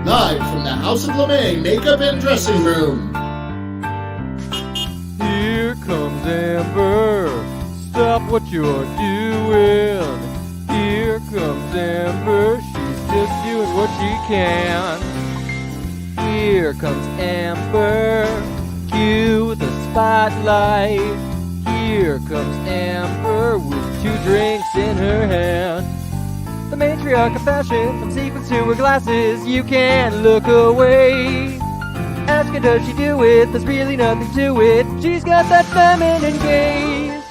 live from the House of LeMay Makeup and Dressing Room. Here comes Amber, stop what you're doing. Here comes Amber, she's just doing what she can. Here comes Amber, cue the spotlight. Here comes Amber with 2 drinks in her hand. The matriarch of fashion, from sequins to her glasses, you can't look away. Ask her, does she do it? There's really nothing to it. She's got that feminine gaze.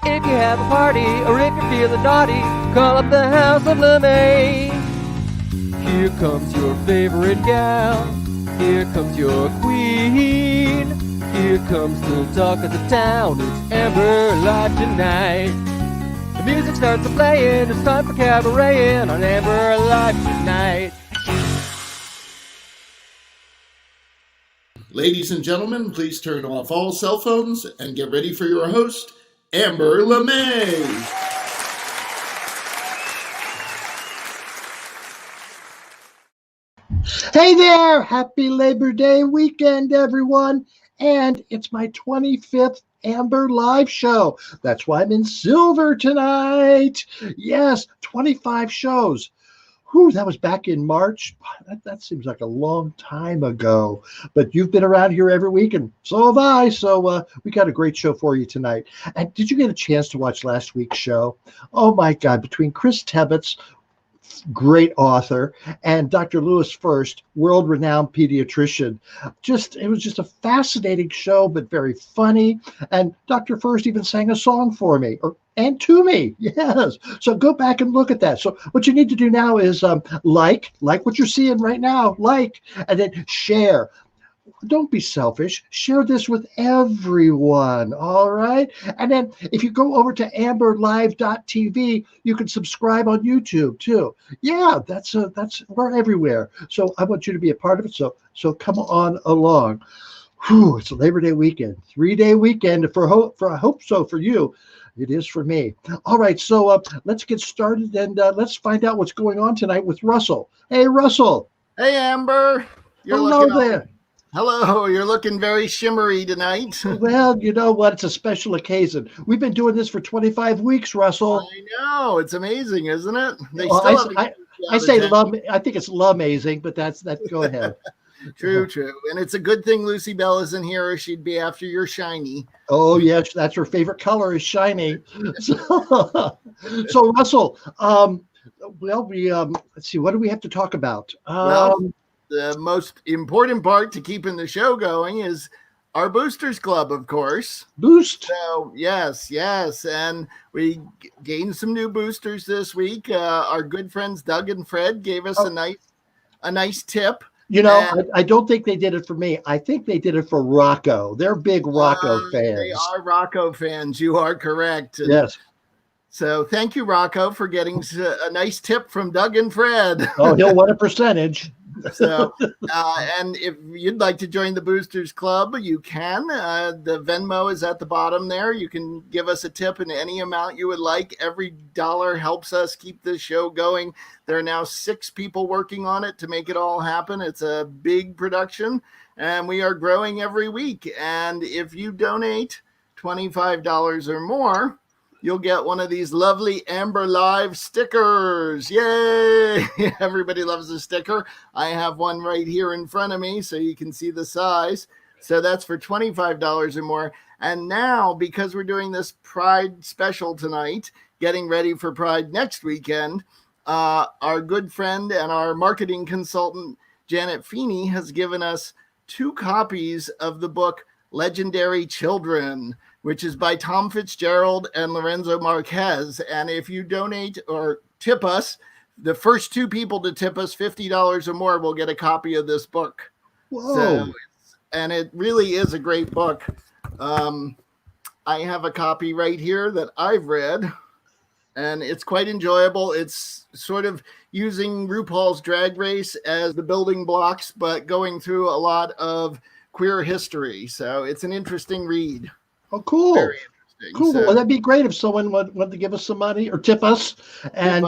If you have a party, or if you're feeling naughty, call up the House of LeMay. Here comes your favorite gal. Here comes your queen. Here comes the talk of the town. It's Amber Live tonight. The music starts to play and it's time for cabareting on Amber Live tonight. Ladies and gentlemen, please turn off all cell phones and get ready for your host, Amber LeMay. Hey there! Happy Labor Day weekend, everyone! And it's my 25th Amber Live show. That's why I'm in silver tonight. Yes, 25 shows. Whew, that was back in March. That seems like a long time ago. But you've been around here every week, and so have I. So we got a great show for you tonight. And did you get a chance to watch last week's show? Oh, my God. Between Chris Tebbets, great author, and Dr. Lewis First, world-renowned pediatrician. It was just a fascinating show, but very funny. And Dr. First even sang a song for me, and to me, yes. So go back and look at that. So what you need to do now is like what you're seeing right now, and then share. Don't be selfish. Share this with everyone, all right? And then if you go over to amberlive.tv, you can subscribe on YouTube too. Yeah, we're everywhere. So I want you to be a part of it. So come on along. Whew, it's a Labor Day weekend, 3-day weekend I hope so for you. It is for me. All right, so let's get started and let's find out what's going on tonight with Russell. Hey, Russell. Hey, Amber. Hello there. Hello, you're looking very shimmery tonight. Well, you know what? It's a special occasion. We've been doing this for 25 weeks, Russell. I know. It's amazing, isn't it? I say love. I think it's amazing, but that's go ahead. True. And it's a good thing Lucy Bell isn't here, or she'd be after your shiny. Oh, yes. That's her favorite color is shiny. So Russell, let's see. What do we have to talk about? The most important part to keeping the show going is our Boosters Club, of course. Boost. So yes. And we gained some new boosters this week. Our good friends Doug and Fred gave us a nice tip. You know, I don't think they did it for me. I think they did it for Rocco. They're big Rocco fans. They are Rocco fans. You are correct. Yes. So thank you, Rocco, for getting a nice tip from Doug and Fred. Oh, he'll want a percentage. So, and if you'd like to join the Boosters Club, you can. The Venmo is at the bottom there. You can give us a tip in any amount you would like. Every dollar helps us keep this show going. There are now 6 people working on it to make it all happen. It's a big production, and we are growing every week. And if you donate $25 or more, you'll get one of these lovely Amber Live stickers. Yay! Everybody loves a sticker. I have one right here in front of me so you can see the size. So that's for $25 or more. And now, because we're doing this Pride special tonight, getting ready for Pride next weekend, our good friend and our marketing consultant, Janet Feeney, has given us 2 copies of the book Legendary Children, which is by Tom Fitzgerald and Lorenzo Marquez. And if you donate or tip us, the first 2 people to tip us $50 or more will get a copy of this book. Whoa. And it really is a great book. I have a copy right here that I've read, and it's quite enjoyable. It's sort of using RuPaul's Drag Race as the building blocks, but going through a lot of queer history. So it's an interesting read. Oh, cool. Very interesting. Cool. So, well, that'd be great if someone wanted to give us some money or tip us. And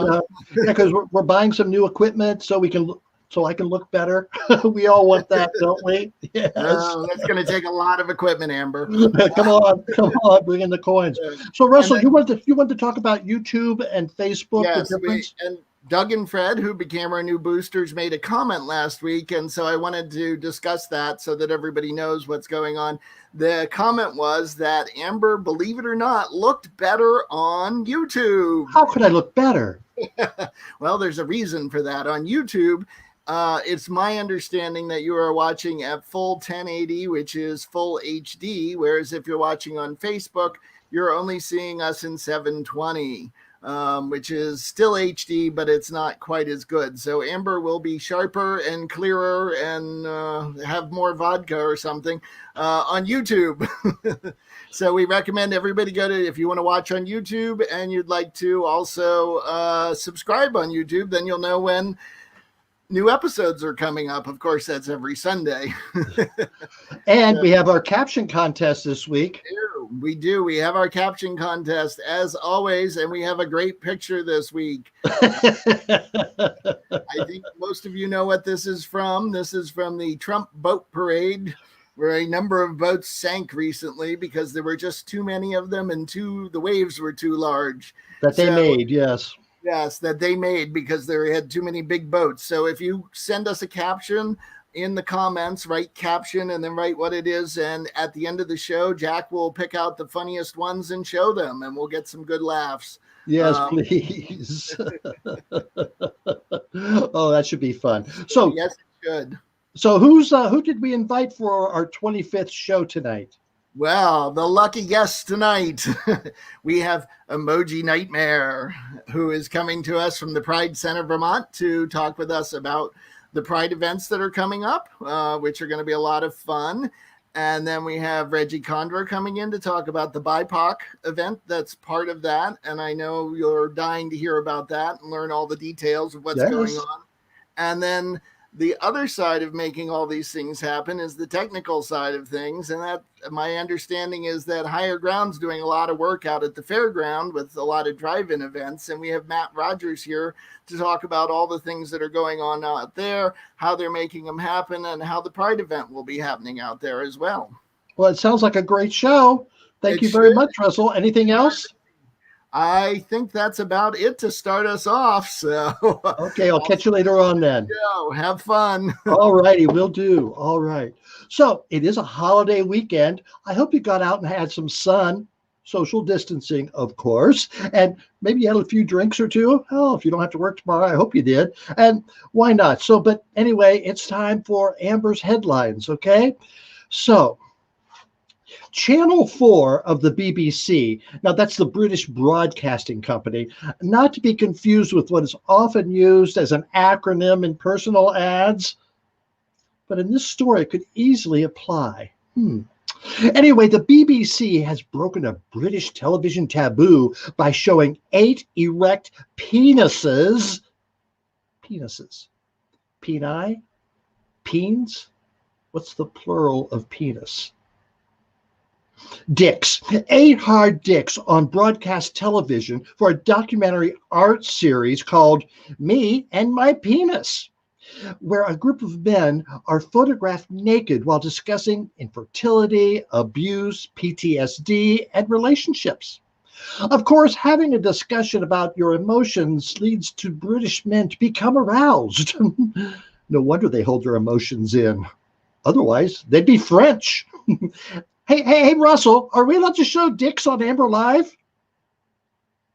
because we're buying some new equipment so we can so I can look better. We all want that, don't we? Yes. That's going to take a lot of equipment, Amber. Come on, bring in the coins. So, Russell, you want to talk about YouTube and Facebook, yes, the difference? and Doug and Fred, who became our new boosters, made a comment last week, and so I wanted to discuss that so that everybody knows what's going on. The comment was that Amber, believe it or not, looked better on YouTube. How could I look better? Well, there's a reason for that. On YouTube, it's my understanding that you are watching at full 1080, which is full HD, whereas if you're watching on Facebook, you're only seeing us in 720. Which is still HD, but it's not quite as good. So Amber will be sharper and clearer and have more vodka or something on YouTube. So we recommend everybody go to, if you want to watch on YouTube and you'd like to also subscribe on YouTube, then you'll know when new episodes are coming up. Of course, that's every Sunday. And we have our caption contest this week. We do. We have our caption contest as always, and we have a great picture this week. I think most of you know what this is from. This is from the Trump boat parade, where a number of boats sank recently because there were just too many of them and the waves were too large. That they made, yes. Yes, that they made because they had too many big boats. So if you send us a caption in the comments, write caption and then write what it is. And at the end of the show, Jack will pick out the funniest ones and show them, and we'll get some good laughs. Yes, please. Oh, that should be fun. So yes, it should. So who did we invite for our 25th show tonight? Well, the lucky guests tonight, we have Emoji Nightmare, who is coming to us from the Pride Center Vermont to talk with us about the Pride events that are coming up, which are going to be a lot of fun. And then we have Reggie Condra coming in to talk about the BIPOC event that's part of that. And I know you're dying to hear about that and learn all the details of what's going on. And then the other side of making all these things happen is the technical side of things. And that, my understanding is that Higher Ground's doing a lot of work out at the fairground with a lot of drive-in events. And we have Matt Rogers here to talk about all the things that are going on out there, how they're making them happen, and how the Pride event will be happening out there as well. Well, it sounds like a great show. Thank you very much, Russell. Anything else? I think that's about it to start us off. So okay, I'll catch you later on then. Go, have fun. All righty, will do. All right. So it is a holiday weekend. I hope you got out and had some sun, social distancing, of course, and maybe you had a few drinks or two. Oh, if you don't have to work tomorrow, I hope you did. And why not? So, but anyway, it's time for Amber's headlines. Okay. So Channel 4 of the BBC, now that's the British Broadcasting Company, not to be confused with what is often used as an acronym in personal ads, but in this story it could easily apply. Anyway, the BBC has broken a British television taboo by showing 8 erect penises. Penises. Peni? Peens? What's the plural of penis? Dicks, 8 hard dicks on broadcast television for a documentary art series called Me and My Penis, where a group of men are photographed naked while discussing infertility, abuse, PTSD, and relationships. Of course, having a discussion about your emotions leads to British men to become aroused. No wonder they hold their emotions in. Otherwise, they'd be French. Hey, Russell, are we allowed to show dicks on Amber Live?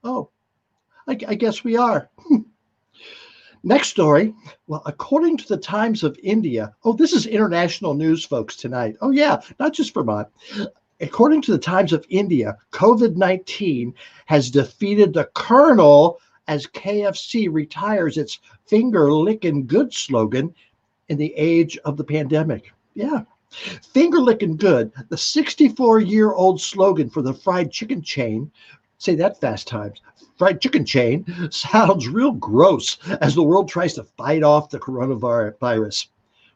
Oh, I guess we are. Next story. Well, according to the Times of India, oh, this is international news, folks, tonight. Oh, yeah, not just Vermont. According to the Times of India, COVID-19 has defeated the Colonel as KFC retires its finger licking good slogan in the age of the pandemic. Yeah. Finger licking good, the 64-year-old slogan for the fried chicken chain, say that fast times, fried chicken chain, sounds real gross as the world tries to fight off the coronavirus.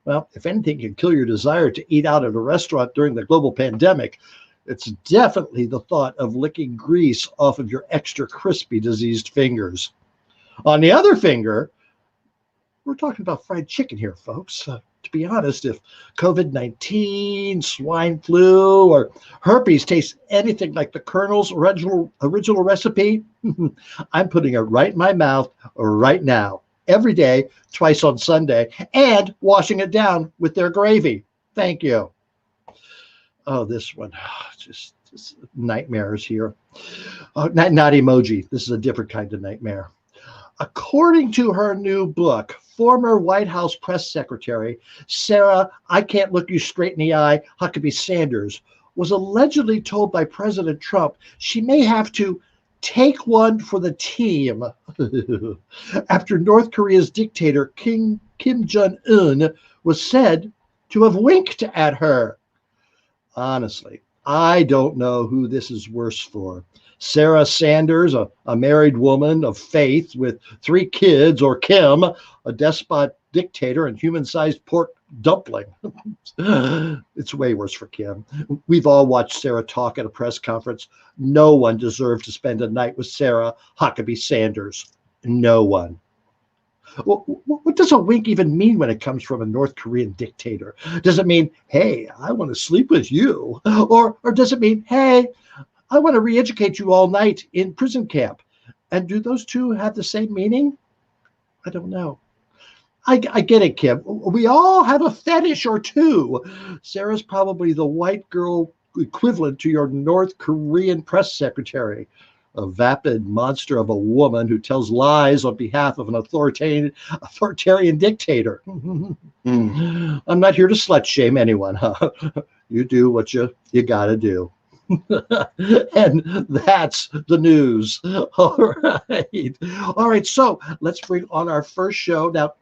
Well, if anything can kill your desire to eat out at a restaurant during the global pandemic, it's definitely the thought of licking grease off of your extra crispy diseased fingers. On the other finger, we're talking about fried chicken here, folks. To be honest, if COVID-19, swine flu, or herpes tastes anything like the Colonel's original recipe, I'm putting it right in my mouth right now, every day, twice on Sunday, and washing it down with their gravy. Thank you. Oh, this one, just nightmares here. Not emoji. This is a different kind of nightmare. According to her new book, former White House press secretary Sarah I Can't Look You Straight in the Eye Huckabee Sanders was allegedly told by President Trump she may have to take one for the team after North Korea's dictator Kim Jong-un was said to have winked at her. Honestly, I don't know who this is worse for. Sarah Sanders, a married woman of faith with 3 kids, or Kim, a despot dictator and human-sized pork dumpling. It's way worse for Kim. We've all watched Sarah talk at a press conference. No one deserved to spend a night with Sarah Huckabee Sanders. No one. What does a wink even mean when it comes from a North Korean dictator? Does it mean, hey, I want to sleep with you? Or does it mean, hey, I want to re-educate you all night in prison camp? And do those two have the same meaning? I don't know. I get it, Kim. We all have a fetish or two. Sarah's probably the white girl equivalent to your North Korean press secretary, a vapid monster of a woman who tells lies on behalf of an authoritarian dictator. I'm not here to slut shame anyone, huh? You do what you got to do. And that's the news. All right. So let's bring on our first show. Now,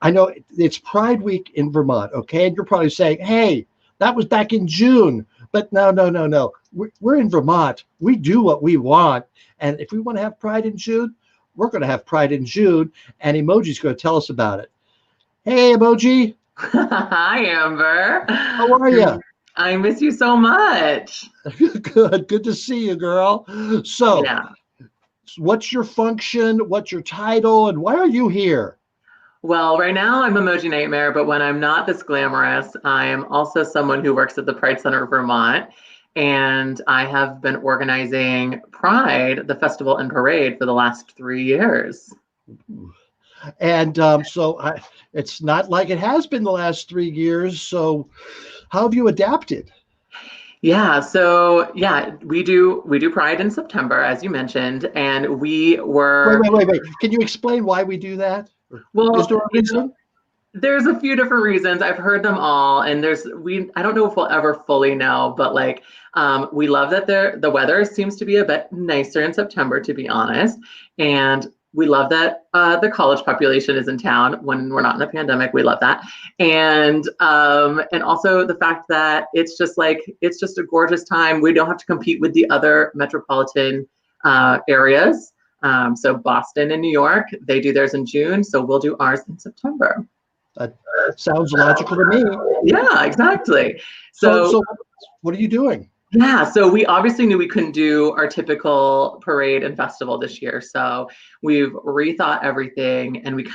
I know it's Pride Week in Vermont, okay? And you're probably saying, hey, that was back in June. But no. We're in Vermont. We do what we want. And if we want to have Pride in June, we're going to have Pride in June. And Emoji's going to tell us about it. Hey, Emoji. Hi, Amber. How are you? I miss you so much. Good to see you, girl. So, yeah. What's your function? What's your title? And why are you here? Well, right now I'm Emoji Nightmare, but when I'm not this glamorous, I am also someone who works at the Pride Center Vermont. And I have been organizing Pride, the festival and parade, for the last 3 years. And it's not like it has been the last 3 years. So how have you adapted? Yeah, so we do Pride in September, as you mentioned, and we were. Wait. Can you explain why we do that? Well, is there a reason? There's a few different reasons. I've heard them all, and I don't know if we'll ever fully know, but we love that the weather seems to be a bit nicer in September, to be honest, and we love that the college population is in town when we're not in a pandemic. We love that, and also the fact that it's just a gorgeous time. We don't have to compete with the other metropolitan areas. So Boston and New York, they do theirs in June, so we'll do ours in September. That sounds logical to me. Yeah, exactly. So what are you doing? Yeah, so we obviously knew we couldn't do our typical parade and festival this year. So we've rethought everything, and we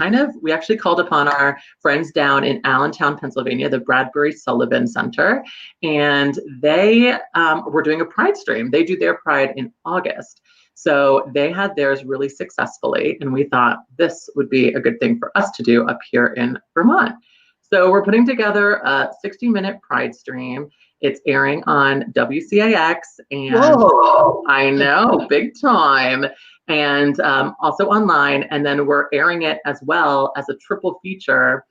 actually called upon our friends down in Allentown, Pennsylvania, the Bradbury Sullivan Center, and they were doing a Pride stream. They do their Pride in August. So they had theirs really successfully, and we thought this would be a good thing for us to do up here in Vermont. So we're putting together a 60-minute Pride stream. It's airing on WCAX, and Whoa. I know, big time, and also online. And then we're airing it as well as a triple feature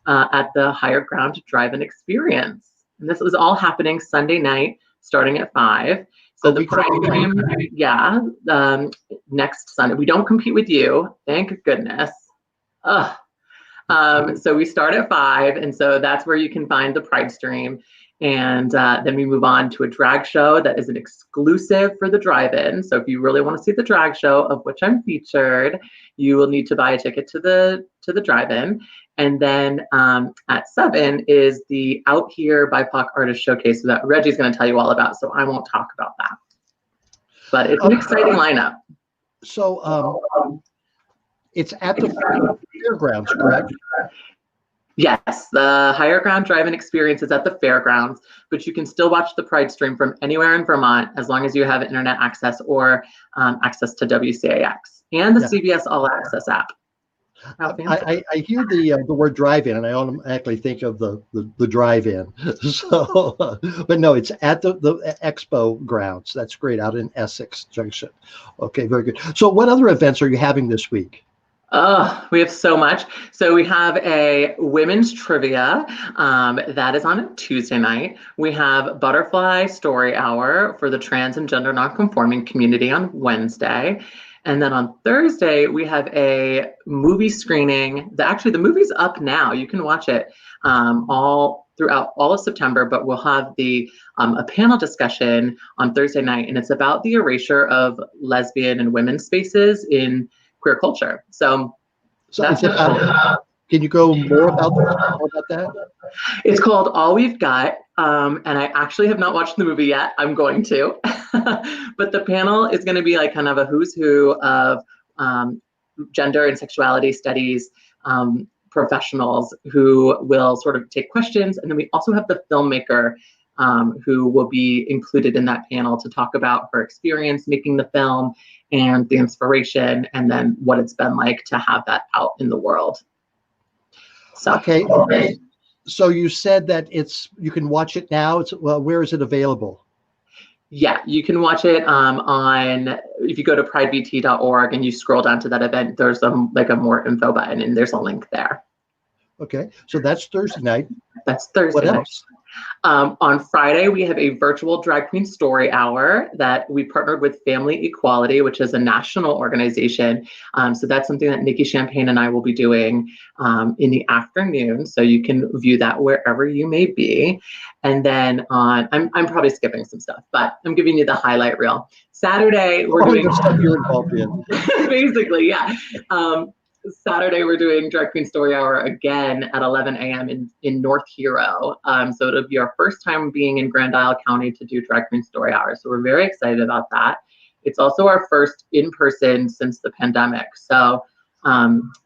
at the Higher Ground Drive-In Experience. And this was all happening Sunday night, starting at 5. So the Pride stream, next Sunday. We don't compete with you, thank goodness. So we start at 5, and so that's where you can find the Pride stream. And then we move on to a drag show that is an exclusive for the drive-in. So if you really want to see the drag show, of which I'm featured, you will need to buy a ticket to the drive-in. And then at 7 is the Out Here BIPOC Artist Showcase that Reggie's going to tell you all about. So I won't talk about that. But it's an exciting lineup. So It's at the fairgrounds, correct? Yes, the Higher Ground Drive-In experience is at the fairgrounds, but you can still watch the Pride stream from anywhere in Vermont as long as you have internet access or access to WCAX and the CBS All Access app. I hear the word drive-in, and I automatically think of the drive-in. So, but no, it's at the expo grounds. That's great, out in Essex Junction. Okay, very good. So, what other events are you having this week? Oh, we have so much. So we have a women's trivia that is on a Tuesday night. We have Butterfly Story Hour for the trans and gender nonconforming community on Wednesday. And then on Thursday, we have a movie screening. Actually, the movie's up now. You can watch it all throughout all of September, but we'll have a panel discussion on Thursday night, and it's about the erasure of lesbian and women's spaces in queer culture. So that's can you go more about that? It's called All We've Got, and I actually have not watched the movie yet. I'm going to, but the panel is going to be like kind of a who's who of gender and sexuality studies professionals who will sort of take questions, and then we also have the filmmaker who will be included in that panel to talk about her experience making the film and the inspiration, and then what it's been like to have that out in the world. So, okay. So you said that you can watch it now. Where is it available? Yeah, you can watch it if you go to pridevt.org and you scroll down to that event, there's a more info button and there's a link there. Okay, so that's Thursday night. That's Thursday What night. else? On Friday, we have a virtual drag queen story hour that we partnered with Family Equality, which is a national organization. So that's something that Nikki Champagne and I will be doing in the afternoon. So you can view that wherever you may be. And then I'm probably skipping some stuff, but I'm giving you the highlight reel. Saturday, we're doing stuff you're involved in. Basically, yeah. Saturday, we're doing Drag Queen Story Hour again at 11 a.m. in North Hero. So it'll be our first time being in Grand Isle County to do Drag Queen Story Hour. So we're very excited about that. It's also our first in-person since the pandemic. So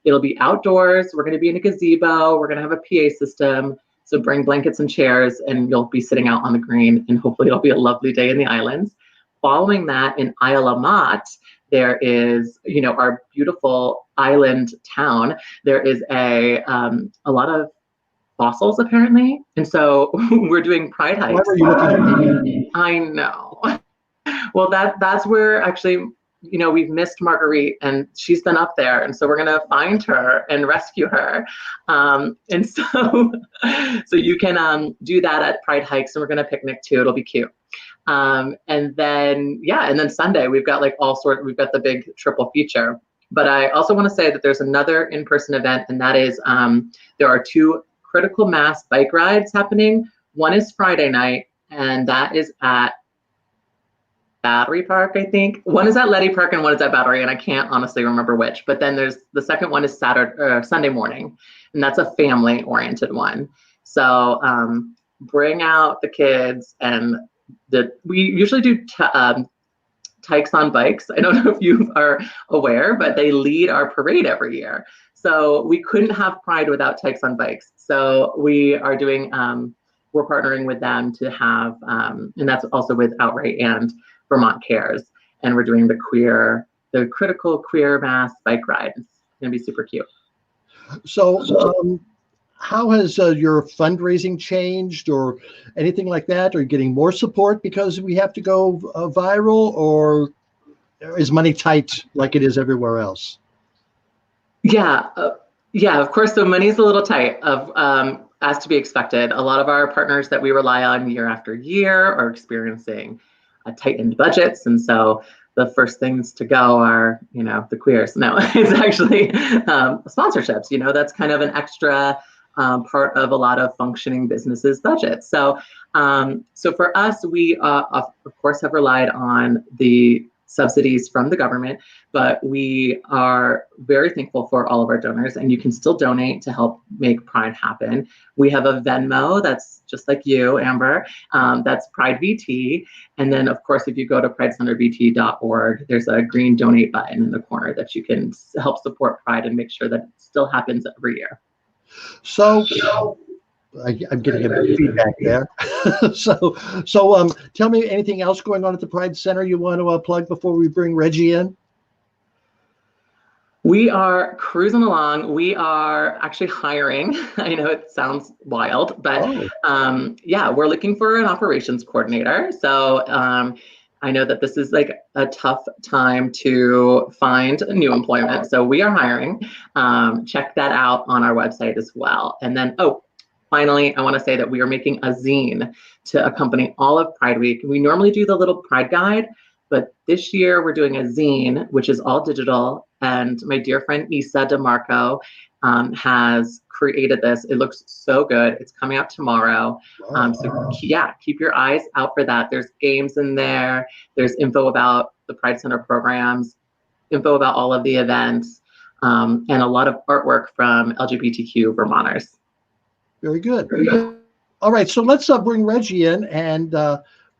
it'll be outdoors. We're going to be in a gazebo. We're going to have a PA system. So bring blankets and chairs, and you'll be sitting out on the green, and hopefully it'll be a lovely day in the islands. Following that, in Isle La Motte, there is, our beautiful island town. There is a lot of fossils apparently, and so we're doing pride hikes. Why were you looking? I know. Well, that's where actually, we've missed Marguerite, and she's been up there, and so we're gonna find her and rescue her. And so you can do that at Pride Hikes, and we're gonna picnic too. It'll be cute. And then Sunday we've got we've got the big triple feature. But I also want to say that there's another in-person event, and that is there are 2 critical mass bike rides happening. One is Friday night, and that is at Battery Park, I think. One is at Letty Park and one is at Battery, and I can't honestly remember which. But then there's the second one is Sunday morning, and that's a family-oriented one. So bring out the kids, and we usually do Tykes on Bikes. I don't know if you are aware, but they lead our parade every year. So we couldn't have Pride without Tykes on Bikes. So we are doing, we're partnering with them to have, and that's also with Outright and Vermont Cares. And we're doing the critical queer mass bike ride. It's gonna be super cute. So how has your fundraising changed or anything like that? Are you getting more support because we have to go viral, or is money tight like it is everywhere else? Yeah, of course, the money's a little tight, as to be expected. A lot of our partners that we rely on year after year are experiencing tightened budgets. And so the first things to go are, the queers. No, it's actually sponsorships. That's kind of an extra part of a lot of functioning businesses' budgets. So for us, we of course have relied on the subsidies from the government, but we are very thankful for all of our donors, and you can still donate to help make Pride happen. We have a Venmo that's just like you, Amber, that's Pride VT. And then, of course, if you go to pridecentervt.org, there's a green donate button in the corner that you can help support Pride and make sure that it still happens every year. So I'm getting a bit of feedback there. so tell me anything else going on at the Pride Center you want to plug before we bring Reggie in? We are cruising along. We are actually hiring. I know it sounds wild, but yeah, we're looking for an operations coordinator. So I know that this is like a tough time to find new employment. So we are hiring. Check that out on our website as well. And then, finally, I want to say that we are making a zine to accompany all of Pride Week. We normally do the little Pride guide, but this year we're doing a zine, which is all digital. And my dear friend Isa DeMarco has created this. It looks so good. It's coming out tomorrow. So yeah, keep your eyes out for that. There's games in there. There's info about the Pride Center programs, info about all of the events, and a lot of artwork from LGBTQ Vermonters. Very good. Very good. All right, so let's bring Reggie in and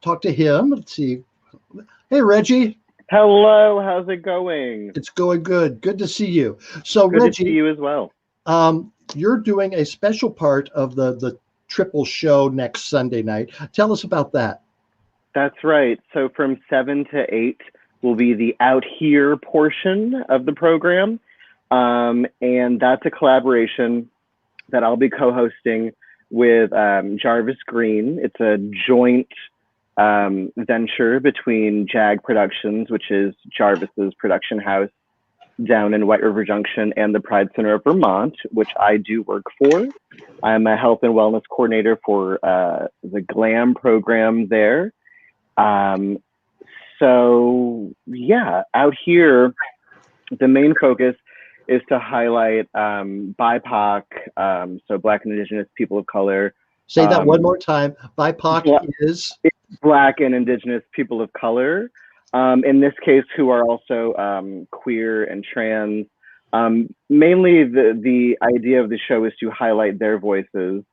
talk to him. Let's see. Hey, Reggie. Hello, how's it going? It's going good. Good to see you. So, good Reggie, to see you as well. You're doing a special part of the triple show next Sunday night. Tell us about that. That's right. So from 7 to 8 will be the Out Here portion of the program. And that's a collaboration that I'll be co-hosting with Jarvis Green. It's a joint venture between JAG Productions, which is Jarvis's production house down in White River Junction, and the Pride Center of Vermont, which I do work for. I'm a health and wellness coordinator for the GLAM program there. So yeah, Out Here, the main focus is to highlight BIPOC, so Black and Indigenous people of color. Say that one more time. BIPOC is? Black and Indigenous people of color. In this case, who are also queer and trans. Mainly the idea of the show is to highlight their voices.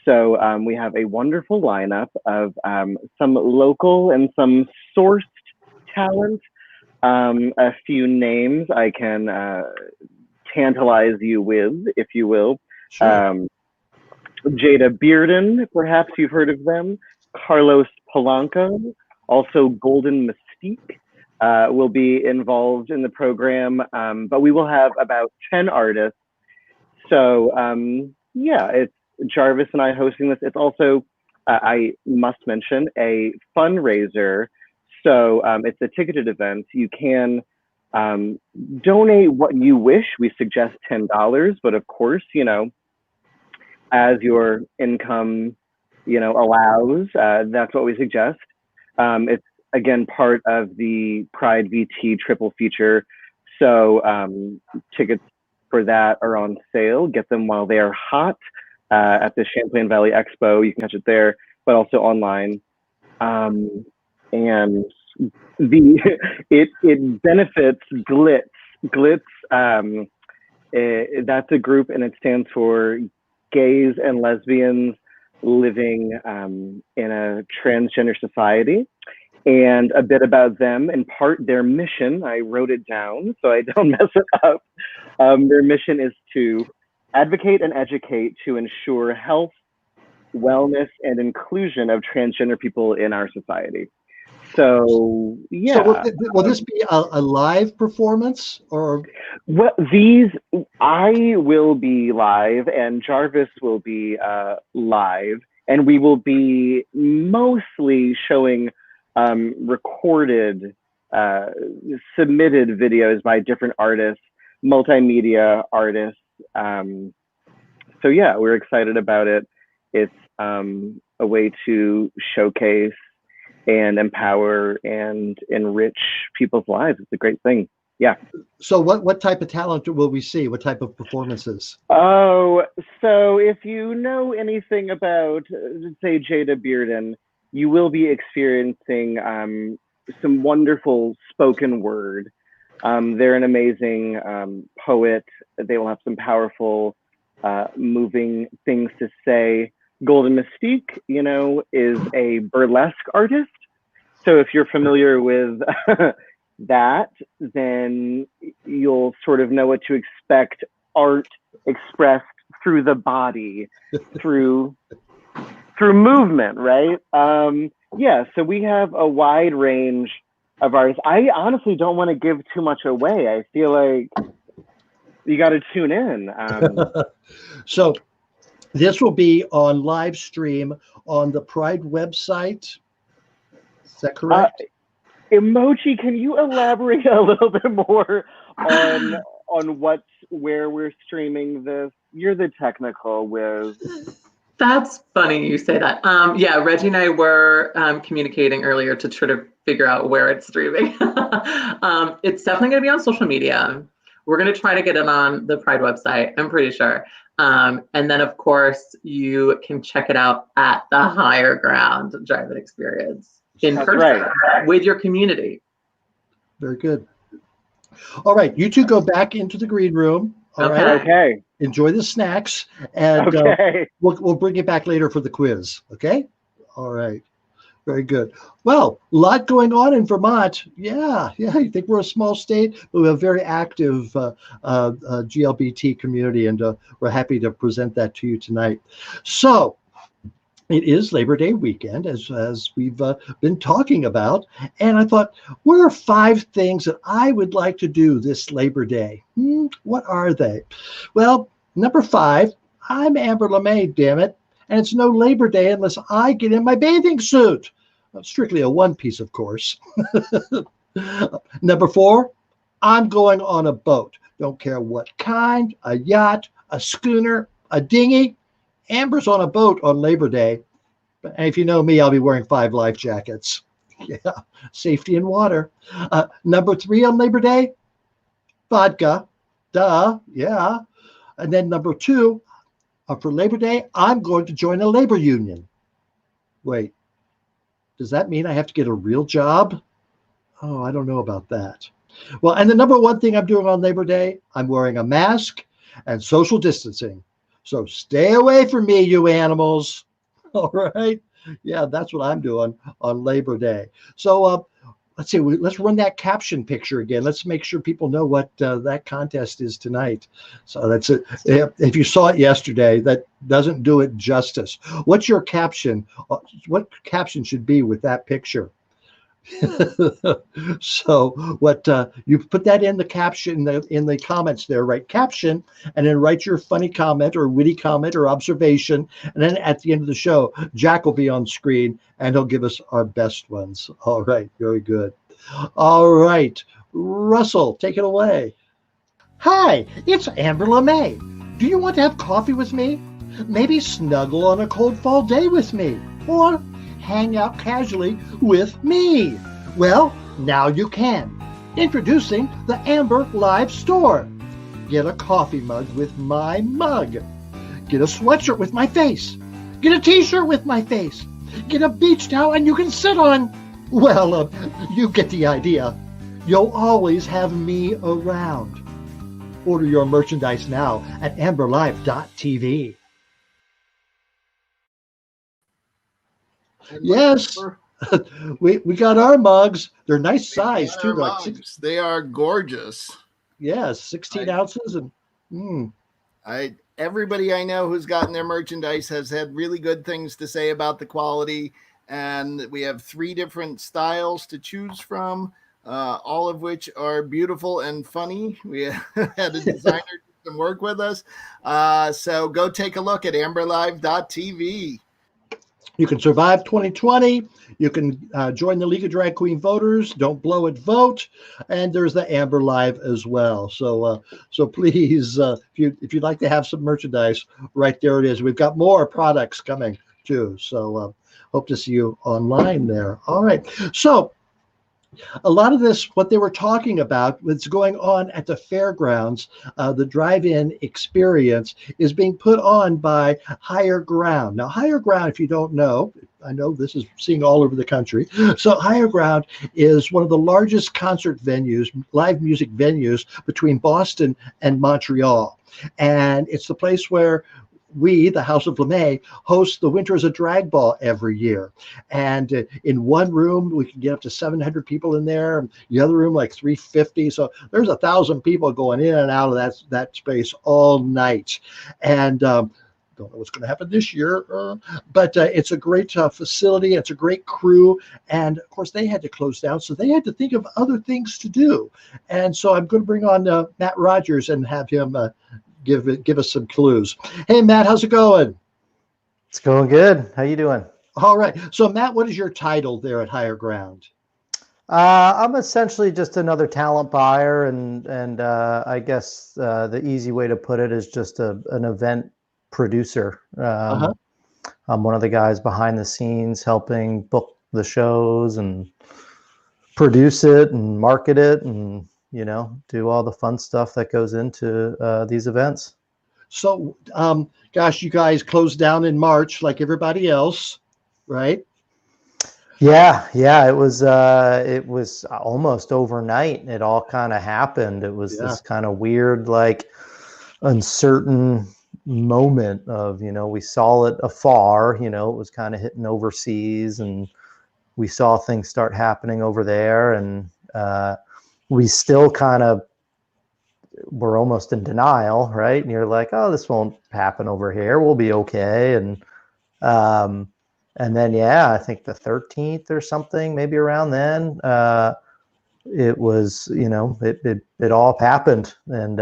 So we have a wonderful lineup of some local and some sourced talent. A few names I can tantalize you with, if you will. Sure. Jada Bearden, perhaps you've heard of them. Carlos Polanco, also Golden Mystique, will be involved in the program. But we will have about 10 artists. So yeah, it's Jarvis and I hosting this. It's also, I must mention, a fundraiser. So it's a ticketed event. You can donate what you wish. We suggest $10, but of course, you know, as your income, you know, allows, that's what we suggest. It's again part of the Pride VT triple feature. So tickets for that are on sale. Get them while they are hot at the Champlain Valley Expo. You can catch it there, but also online. And it benefits GLITZ. GLITZ, that's a group, and it stands for Gays and Lesbians Living in a Transgender Society. And a bit about them, in part their mission, I wrote it down so I don't mess it up. Their mission is to advocate and educate to ensure health, wellness, and inclusion of transgender people in our society. So yeah. So will this be a live performance, or? Well, I will be live, and Jarvis will be live, and we will be mostly showing recorded, submitted videos by different artists, multimedia artists. So yeah, we're excited about it. It's a way to showcase and empower and enrich people's lives. It's a great thing. Yeah. So what type of talent will we see? What type of performances? Oh, so if you know anything about, say, Jada Bearden, you will be experiencing some wonderful spoken word. They're an amazing poet. They will have some powerful, moving things to say. Golden Mystique, you know, is a burlesque artist. So if you're familiar with that, then you'll sort of know what to expect. Art expressed through the body, through movement, right? Yeah, so we have a wide range of artists. I honestly don't want to give too much away. I feel like you got to tune in. So this will be on live stream on the Pride website. Is that correct? Emoji, can you elaborate a little bit more on where we're streaming this? You're the technical whiz. That's funny you say that. Yeah, Reggie and I were communicating earlier to try to figure out where it's streaming. It's definitely going to be on social media. We're going to try to get it on the Pride website, I'm pretty sure. And then, of course, you can check it out at the Higher Ground Drive-In Experience in person with your community. Very good. All right, you two go back into the green room. All right. Okay. Enjoy the snacks, and we'll bring you back later for the quiz. Okay. All right. Very good. Well, a lot going on in Vermont. Yeah. You think we're a small state, but we have a very active GLBT community, and we're happy to present that to you tonight. So it is Labor Day weekend, as we've been talking about, and I thought, what are 5 things that I would like to do this Labor Day? What are they? Well, number 5, I'm Amber LeMay, damn it, and it's no Labor Day unless I get in my bathing suit. Strictly a one-piece, of course. Number 4, I'm going on a boat. Don't care what kind, a yacht, a schooner, a dinghy. Amber's on a boat on Labor Day. And if you know me, I'll be wearing 5 life jackets. Yeah, safety in water. Number 3 on Labor Day, vodka. Duh, yeah. And then number 2, for Labor Day, I'm going to join a labor union. Wait, does that mean I have to get a real job? Oh, I don't know about that. Well, and the number 1 thing I'm doing on Labor Day, I'm wearing a mask and social distancing. So stay away from me, you animals. All right. Yeah, that's what I'm doing on Labor Day. So let's see. Let's run that caption picture again. Let's make sure people know what that contest is tonight. So that's it. If you saw it yesterday, that doesn't do it justice. What's your caption? What caption should be with that picture? So what you put that in the caption in the comments there, write caption, and then write your funny comment or witty comment or observation, and then at the end of the show, Jack will be on screen and he'll give us our best ones. All right, very good. All right, Russell, take it away. Hi, it's Amber LeMay. Do you want to have coffee with me? Maybe snuggle on a cold fall day with me, or hang out casually with me? Well, now you can. Introducing the Amber Live Store. Get a coffee mug with my mug. Get a sweatshirt with my face. Get a t-shirt with my face. Get a beach towel and you can sit on. Well, you get the idea. You'll always have me around. Order your merchandise now at amberlive.tv. Yes, we got our mugs. They're nice size too. They are gorgeous. Yes, 16 ounces, and everybody I know who's gotten their merchandise has had really good things to say about the quality. And we have 3 different styles to choose from, all of which are beautiful and funny. We had a designer do some work with us. So go take a look at amberlive.tv. You can survive 2020. You can join the League of Drag Queen Voters. Don't blow it, vote. And there's the Amber Live as well. So please, if you'd like to have some merchandise, right there it is. We've got more products coming too. So hope to see you online there. All right. So a lot of this, what they were talking about, what's going on at the fairgrounds, the drive-in experience is being put on by Higher Ground. Now, Higher Ground, if you don't know, I know this is seen all over the country. So Higher Ground is one of the largest concert venues, live music venues between Boston and Montreal. And it's the place where we, the House of LeMay, host the Winter as a Drag Ball every year. And in one room, we can get up to 700 people in there. The other room, like 350. So there's 1,000 people going in and out of that space all night. And don't know what's going to happen this year, but it's a great facility. It's a great crew. And of course, they had to close down. So they had to think of other things to do. And so I'm going to bring on Matt Rogers and have him give us some clues. Hey, Matt, how's it going? It's going good. How you doing? All right. So, Matt, what is your title there at Higher Ground? I'm essentially just another talent buyer, and I guess the easy way to put it is just an event producer. I'm one of the guys behind the scenes helping book the shows and produce it and market it and do all the fun stuff that goes into these events. So, gosh, you guys closed down in March like everybody else, right? Yeah. It was almost overnight. It all kind of happened. It was this kind of weird, like uncertain moment of, we saw it afar, it was kind of hitting overseas, and we saw things start happening over there, and we still kind of were almost in denial, right? And you're like, oh, this won't happen over here. We'll be okay. And then, I think the 13th or something, maybe around then, it was, it all happened. And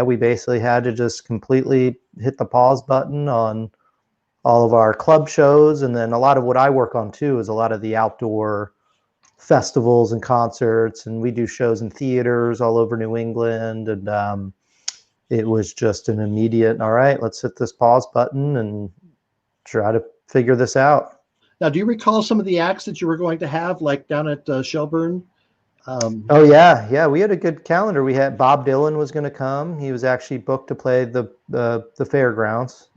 we basically had to just completely hit the pause button on all of our club shows. And then a lot of what I work on too is a lot of the outdoor festivals and concerts, and we do shows in theaters all over New England. And it was just an immediate, all right, let's hit this pause button and try to figure this out. Now, do you recall some of the acts that you were going to have, like down at Shelburne? Oh yeah, we had a good calendar. We had Bob Dylan was going to come. He was actually booked to play the fairgrounds.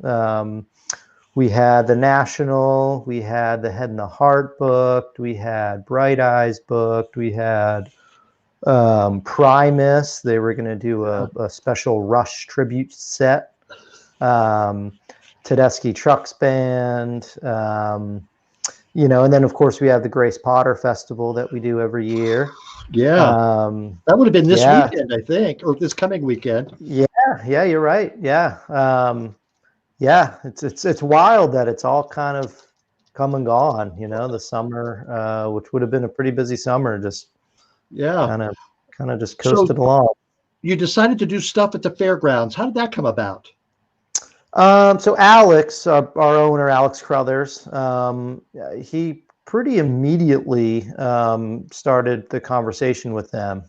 We had the National, we had the Head and the Heart booked, we had Bright Eyes booked, we had Primus. They were going to do a special Rush tribute set. Tedeschi Trucks Band, and then of course we have the Grace Potter Festival that we do every year. Yeah, that would have been this weekend, I think, or this coming weekend. Yeah, you're right. It's wild that it's all kind of come and gone. The summer, which would have been a pretty busy summer, just kind of just coasted along. You decided to do stuff at the fairgrounds. How did that come about? So Alex, our owner, Alex Crothers, he pretty immediately started the conversation with them.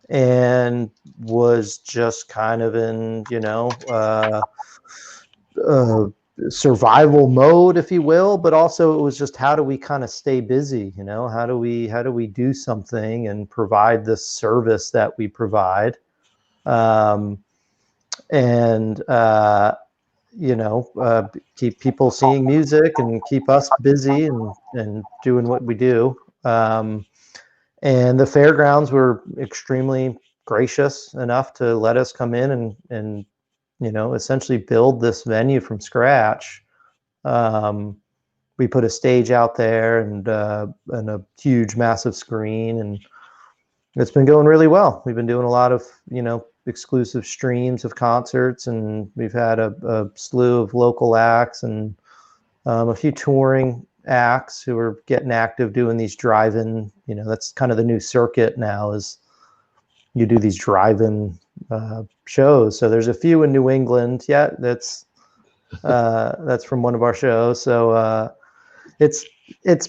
And was just kind of in, survival mode, if you will, but also it was just, how do we kind of stay busy? How do we do something and provide this service that we provide? Keep people seeing music and keep us busy and doing what we do. And the fairgrounds were extremely gracious enough to let us come in and essentially build this venue from scratch. We put a stage out there and a huge, massive screen, and it's been going really well. We've been doing a lot of, exclusive streams of concerts, and we've had a slew of local acts and a few touring acts who are getting active doing these drive-in, that's kind of the new circuit now, is you do these drive-in shows. So there's a few in New England. Yeah, that's from one of our shows. So it's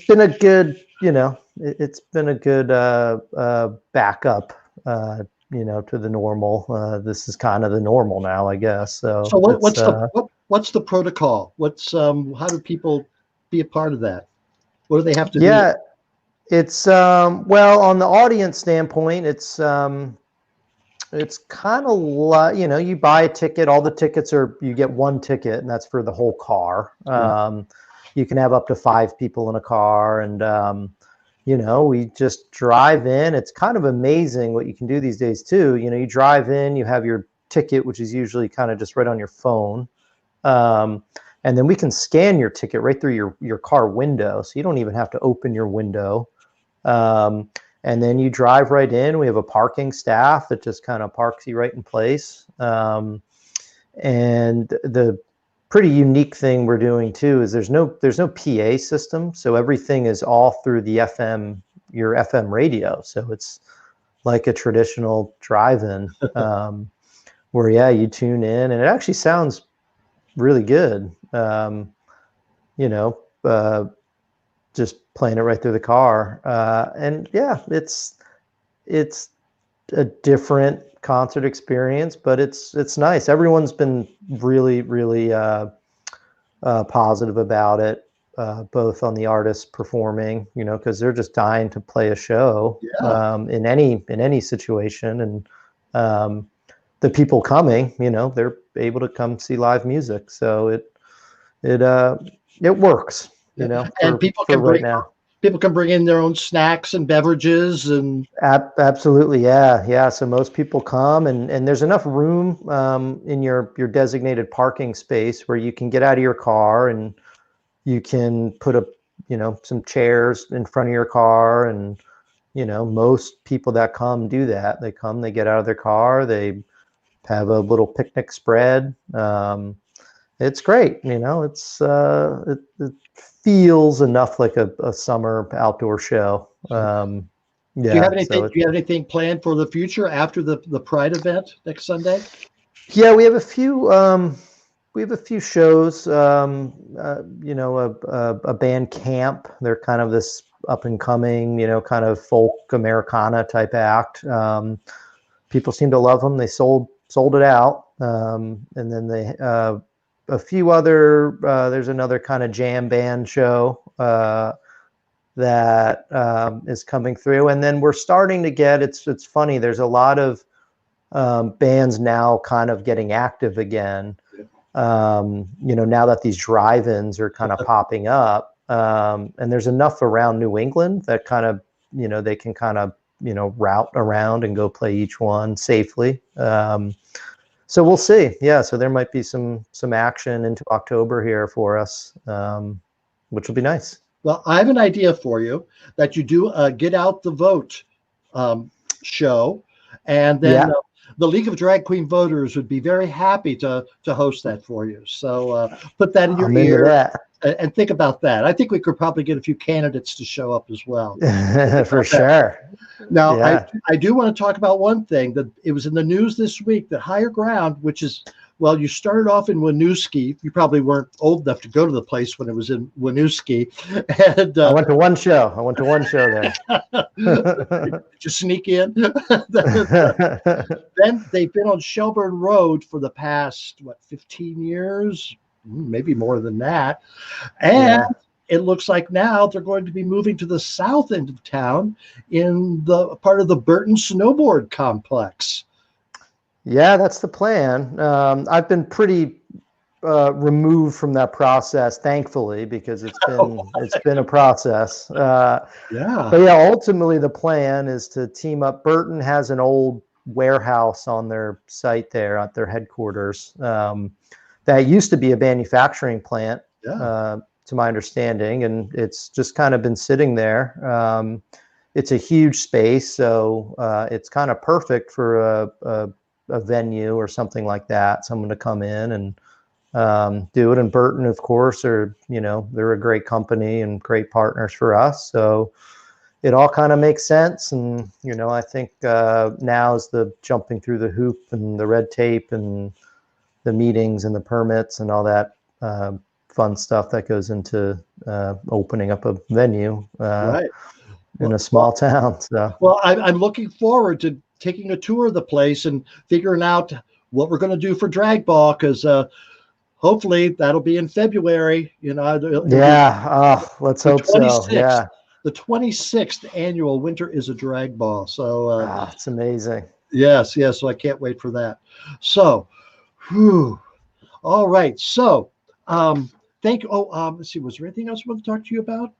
been a good, it's been a good backup, to the normal. This is kind of the normal now, I guess. So what's the protocol? How do people be a part of that? What do they have to do? It's well, on the audience standpoint, it's kind of like, you buy a ticket. All the tickets you get one ticket, and that's for the whole car. you can have up to 5 people in a car, and we just drive in. It's kind of amazing what you can do these days too. You drive in, you have your ticket, which is usually kind of just right on your phone. And then we can scan your ticket right through your car window. So you don't even have to open your window. And then you drive right in. We have a parking staff that just kind of parks you right in place. And the pretty unique thing we're doing too is there's no PA system. So everything is all through the your FM radio. So it's like a traditional drive-in where, you tune in, and it actually sounds really good. Just playing it right through the car. And it's a different concert experience, but it's nice. Everyone's been really, really positive about it, both on the artists performing, because they're just dying to play a show in any situation. And the people coming, they're able to come see live music. So it works, and people can bring in their own snacks and beverages and absolutely. Yeah. So most people come, and there's enough room in your designated parking space where you can get out of your car and you can put some chairs in front of your car. And, most people that come do that. They come, they get out of their car, they have a little picnic spread. It's great. It feels enough like a summer outdoor show. Do you have anything planned for the future after the Pride event next Sunday? Yeah, we have a few shows. A band camp. They're kind of this up and coming, kind of folk Americana type act. People seem to love them. They sold it out. And then they a few other, there's another kind of jam band show that is coming through. And then we're starting to get, it's funny, there's a lot of bands now kind of getting active again. Now that these drive-ins are kind of popping up, and there's enough around New England that kind of, they can kind of, route around and go play each one safely. So we'll see. Yeah. So there might be some action into October here for us, which will be nice. Well, I have an idea for you that you do a Get Out the Vote show, and then the League of Drag Queen Voters would be very happy to host that for you. So put that in your ear and think about that. I think we could probably get a few candidates to show up as well. For sure. Now, I do want to talk about one thing that it was in the news this week that Higher Ground, which is, well, you started off in Winooski. You probably weren't old enough to go to the place when it was in Winooski. And I went to one show. there. Did you sneak in? Then they've been on Shelburne Road for the past, 15 years? Maybe more than that. And it looks like now they're going to be moving to the south end of town in the part of the Burton Snowboard Complex. Yeah, that's the plan. I've been pretty removed from that process, thankfully, because it's been a process. But ultimately the plan is to team up. Burton has an old warehouse on their site there at their headquarters. That used to be a manufacturing plant, to my understanding, and it's just kind of been sitting there. It's a huge space, so it's kind of perfect for a venue or something like that, someone to come in and do it. And Burton, of course, they're a great company and great partners for us. So it all kind of makes sense. And, I think now is the jumping through the hoop and the red tape and the meetings and the permits and all that fun stuff that goes into opening up a venue in a small town. So. Well, I'm looking forward to taking a tour of the place and figuring out what we're going to do for Drag Ball, because hopefully that'll be in February. Let's hope so. Yeah, the 26th annual Winter is a Drag Ball. So it's amazing. Yes. So I can't wait for that. So, all right. So, thank you. Oh, let's see. Was there anything else I want to talk to you about?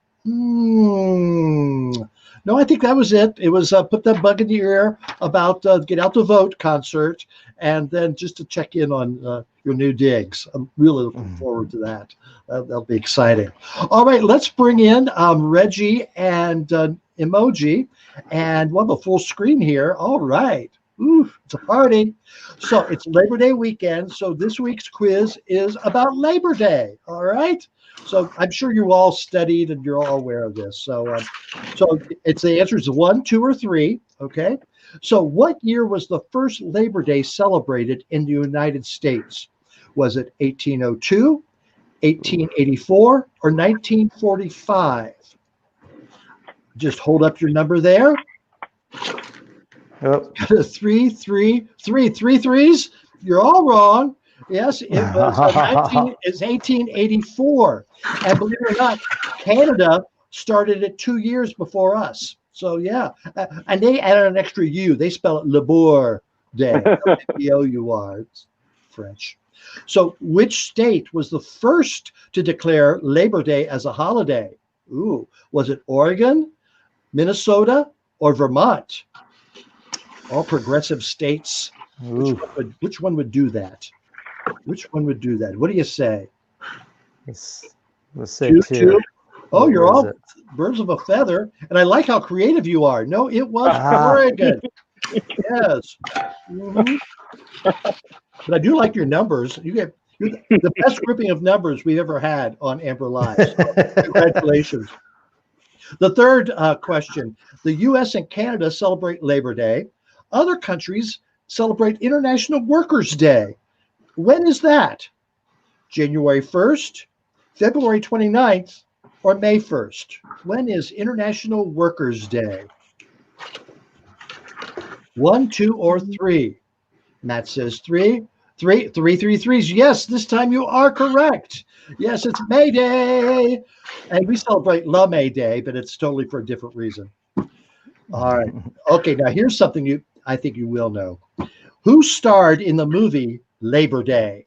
No, I think that was it. It was put that bug in your ear about Get Out the Vote concert, and then just to check in on your new digs. I'm really looking forward to that. That'll be exciting. All right, let's bring in Reggie and Emoji, and we'll have a full screen here. All right. Ooh, it's a party. So it's Labor Day weekend. So this week's quiz is about Labor Day. All right. So I'm sure you all studied and you're all aware of this. So, it's the answer is 1, 2, or 3. Okay. So what year was the first Labor Day celebrated in the United States? Was it 1802, 1884, or 1945? Just hold up your number there. Yep. 3, 3, 3, 3 threes. You're all wrong. Yes, it was 1884. And believe it or not, Canada started it 2 years before us. So yeah, and they added an extra U. They spell it Labour Day. L-A-B-O-U-R. It's French. So which state was the first to declare Labor Day as a holiday? Ooh, was it Oregon, Minnesota, or Vermont? All progressive states. Which one would do that? Which one would do that? What do you say? Let's say two. Oh, What you're was all it? birds of a feather. And I like how creative you are. No, it was Oregon. Yes. Mhm. But I do like your numbers. You're the best grouping of numbers we've ever had on Amber Live. So congratulations. The third question. The U.S. and Canada celebrate Labor Day. Other countries celebrate International Workers' Day. When is that? January 1st, February 29th, or May 1st? When is International Workers' Day? 1, 2, or 3? Matt says 3. 3, 3, 3 threes. Yes, this time you are correct. Yes, it's May Day. And we celebrate La May Day, but it's totally for a different reason. All right. Okay, now here's something I think you will know. Who starred in the movie Labor Day?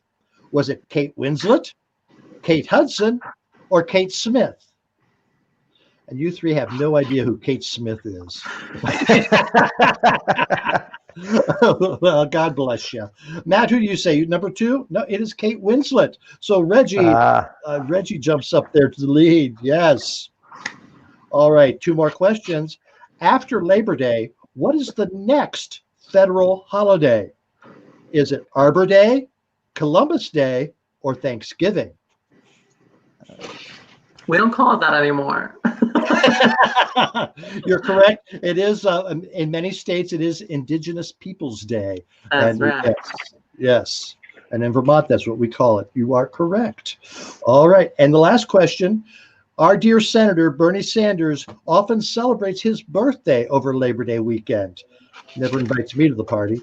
Was it Kate Winslet, Kate Hudson, or Kate Smith? And you three have no idea who Kate Smith is. Well, God bless you. Matt, who do you say? Number 2? No, it is Kate Winslet. So Reggie jumps up there to the lead. Yes. All right, 2 more questions. After Labor Day, what is the next federal holiday? Is it Arbor Day, Columbus Day, or Thanksgiving? We don't call it that anymore. You're correct. It is, in many states, it is Indigenous Peoples Day. That's right. Yes. And in Vermont, that's what we call it. You are correct. All right. And the last question. Our dear Senator Bernie Sanders often celebrates his birthday over Labor Day weekend. Never invites me to the party.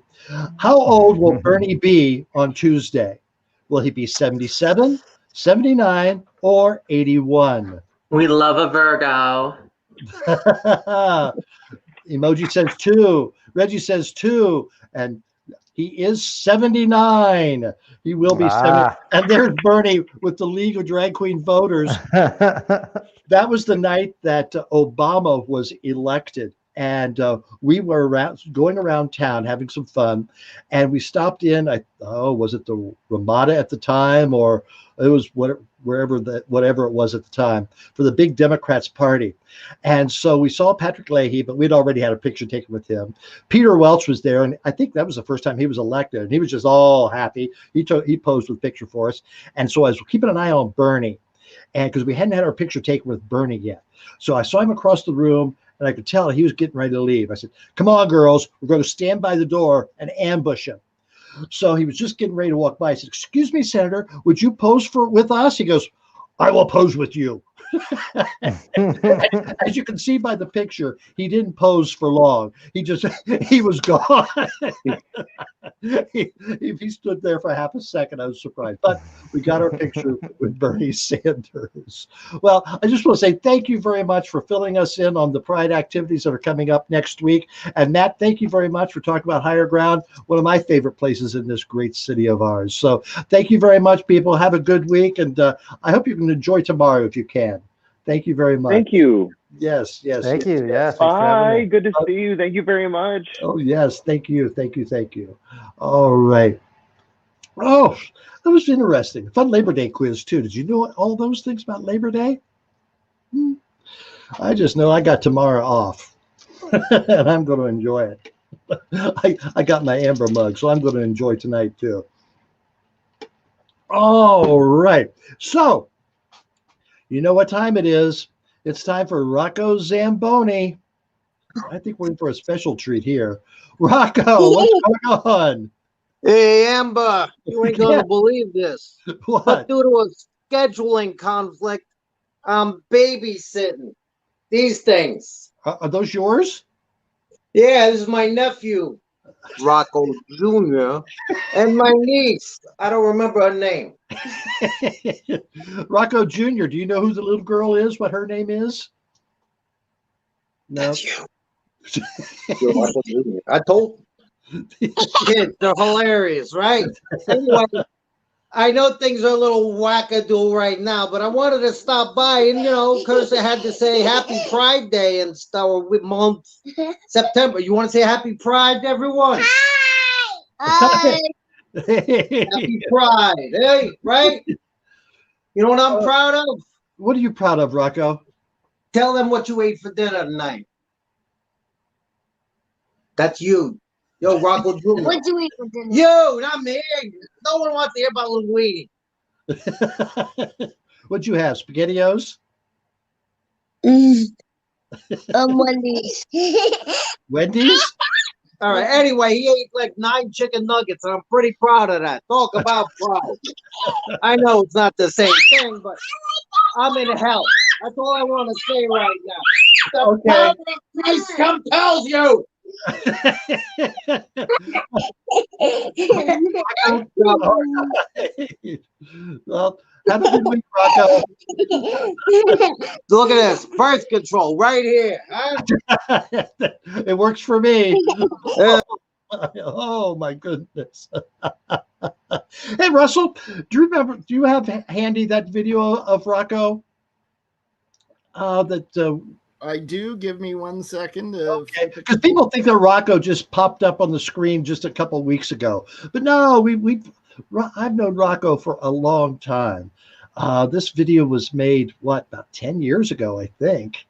How old will Bernie be on Tuesday? Will he be 77, 79, or 81? We love a Virgo. Emoji says 2. Reggie says 2. And he is 79. He will be 70. And there's Bernie with the League of Drag Queen Voters. That was the night that Obama was elected. And we were going around town having some fun. And we stopped in, was it the Ramada at the time? Or it was whatever it was at the time, for the big Democrats party. And so we saw Patrick Leahy, but we'd already had a picture taken with him. Peter Welch was there, and I think that was the first time he was elected, and he was just all happy. He posed with a picture for us. And so I was keeping an eye on Bernie, and because we hadn't had our picture taken with Bernie yet. So I saw him across the room, and I could tell he was getting ready to leave. I said, "Come on, girls, we're going to stand by the door and ambush him." So he was just getting ready to walk by. I said, "Excuse me, Senator, would you pose with us?" He goes, "I will pose with you." As you can see by the picture, he didn't pose for long. He was gone. He stood there for half a second. I was surprised, but we got our picture with Bernie Sanders. Well, I just want to say thank you very much for filling us in on the Pride activities that are coming up next week. And Matt, thank you very much for talking about Higher Ground, one of my favorite places in this great city of ours. So thank you very much, people. Have a good week, and I hope you can and enjoy tomorrow if you can. Thank you very much. Thank you. Yes. Thank you. Yeah. Thanks for having Bye. me. Good to see you. Thank you very much. Oh, yes. Thank you. All right. Oh, that was interesting. Fun Labor Day quiz, too. Did you know all those things about Labor Day? I just know I got tomorrow off, and I'm going to enjoy it. I got my amber mug, so I'm going to enjoy tonight, too. All right. So, you know what time it is. It's time for Rocco Zamboni. I think we're in for a special treat here. Rocco, what's going on? Hey, Amber, you ain't gonna believe this. What? But due to a scheduling conflict, I'm babysitting these things. Are those yours? Yeah, this is my nephew, Rocco Jr., and my niece. I don't remember her name. Rocco Jr., do you know who the little girl is, what her name is? No. That's you. You're Rocco Jr. I told kids, they're hilarious, right? Anyway, I know things are a little wackadoo right now, but I wanted to stop by and, because I had to say Happy Pride Day and stuff with month September. You want to say Happy Pride, everyone? Hi. Happy Pride, hey, right? You know what I'm proud of? What are you proud of, Rocco? Tell them what you ate for dinner tonight. That's you. Yo, Rocco Jr. What do you eat for dinner? You, not me. No one wants to hear about Linguini. What'd you have, SpaghettiOs? Wendy's. Wendy's? All right. Anyway, he ate like 9 chicken nuggets, and I'm pretty proud of that. Talk about pride. I know it's not the same thing, but I'm in hell. That's all I want to say right now. The price compels you. Well, have a good week, Rocco. Look at this birth control right here. Huh? It works for me. Yeah. Oh my goodness. Hey Russell, do you have handy that video of Rocco? I do. Give me 1 second. Okay, because people think that Rocco just popped up on the screen just a couple weeks ago, but no, I've known Rocco for a long time. This video was made about 10 years ago, I think.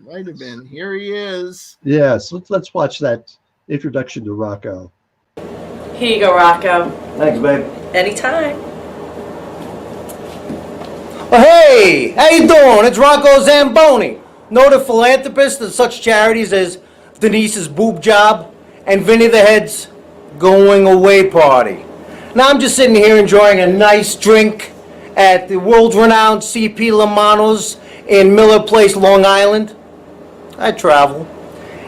Might have been. Here he is. Yes, let's watch that introduction to Rocco. Here you go, Rocco. Thanks, babe. Anytime. Oh, hey, how you doing? It's Rocco Zamboni, noted philanthropist of such charities as Denise's Boob Job and Vinny the Head's Going Away Party. Now I'm just sitting here enjoying a nice drink at the world-renowned CP Lamanos in Miller Place, Long Island. I travel.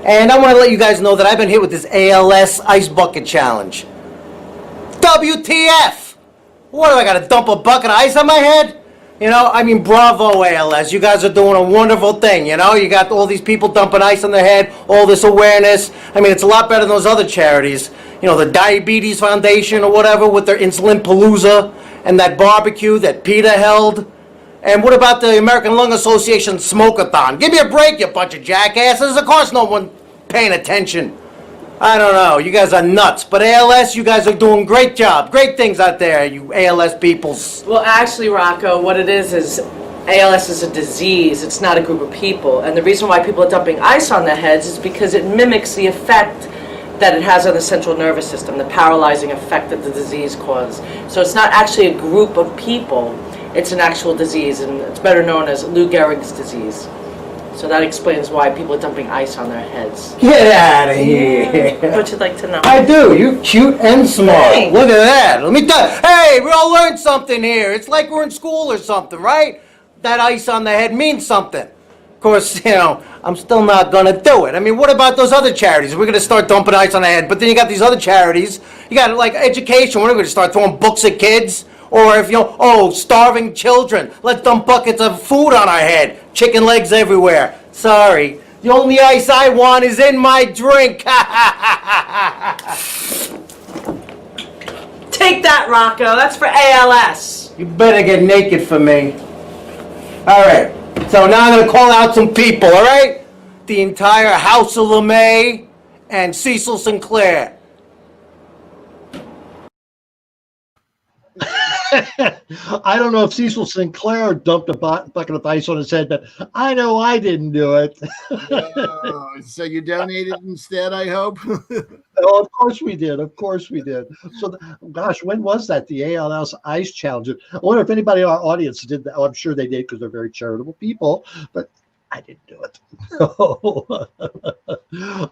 And I want to let you guys know that I've been hit with this ALS Ice Bucket Challenge. WTF! What, do I got to dump a bucket of ice on my head? Bravo, ALS. You guys are doing a wonderful thing, You got all these people dumping ice on their head, all this awareness. It's a lot better than those other charities. The Diabetes Foundation or whatever with their Insulin Palooza and that barbecue that PETA held. And what about the American Lung Association Smoke-a-thon? Give me a break, you bunch of jackasses. Of course no one paying attention. I don't know. You guys are nuts. But ALS, you guys are doing great job. Great things out there, you ALS peoples. Well, actually, Rocco, what it is ALS is a disease. It's not a group of people. And the reason why people are dumping ice on their heads is because it mimics the effect that it has on the central nervous system, the paralyzing effect that the disease causes. So it's not actually a group of people. It's an actual disease, and it's better known as Lou Gehrig's disease. So that explains why people are dumping ice on their heads. Get out of here. What you'd like to know? I do. You're cute and smart. Hey. Look at that. Let me tell you. Hey, we all learned something here. It's like we're in school or something, right? That ice on the head means something. Of course, I'm still not going to do it. What about those other charities? We're going to start dumping ice on the head. But then you got these other charities. You got, like, education. We're going to start throwing books at kids. Or if, starving children. Let's dump buckets of food on our head. Chicken legs everywhere. Sorry. The only ice I want is in my drink. Take that, Rocco. That's for ALS. You better get naked for me. All right. So now I'm going to call out some people, all right? The entire House of LeMay and Cecil Sinclair. I don't know if Cecil Sinclair dumped a bucket of ice on his head, but I know I didn't do it. So you donated instead, I hope? Oh, of course we did. Of course we did. So, gosh, when was that? The Als Ice Challenge. I wonder if anybody in our audience did that. Oh, I'm sure they did because they're very charitable people, but I didn't do it.